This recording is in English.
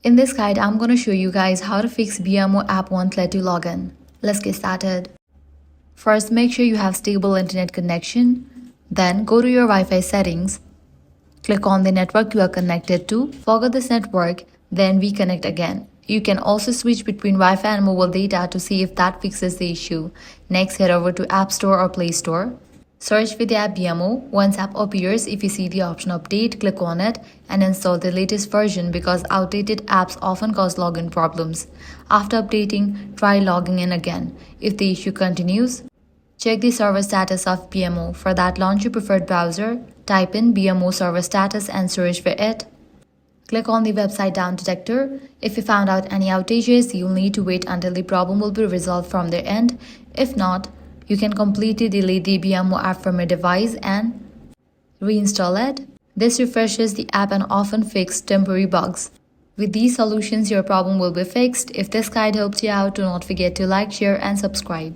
In this guide, I'm going to show you guys how to fix BMO app won't let you log in. Let's get started. First, make sure you have stable internet connection. Then go to your Wi-Fi settings. Click on the network you are connected to. Forget this network, then reconnect again. You can also switch between Wi-Fi and mobile data to see if that fixes the issue. Next, head over to App Store or Play Store. Search for the app BMO. Once app appears, if you see the option update, click on it and install the latest version because outdated apps often cause login problems. After updating, try logging in again. If the issue continues, check the server status of BMO. For that, launch your preferred browser, type in BMO server status and search for it. Click on the website down detector. If you found out any outages, you'll need to wait until the problem will be resolved from their end. If not, you can completely delete the BMO app from your device and reinstall it. This refreshes the app and often fixes temporary bugs. With these solutions, your problem will be fixed. If this guide helped you out, do not forget to like, share, and subscribe.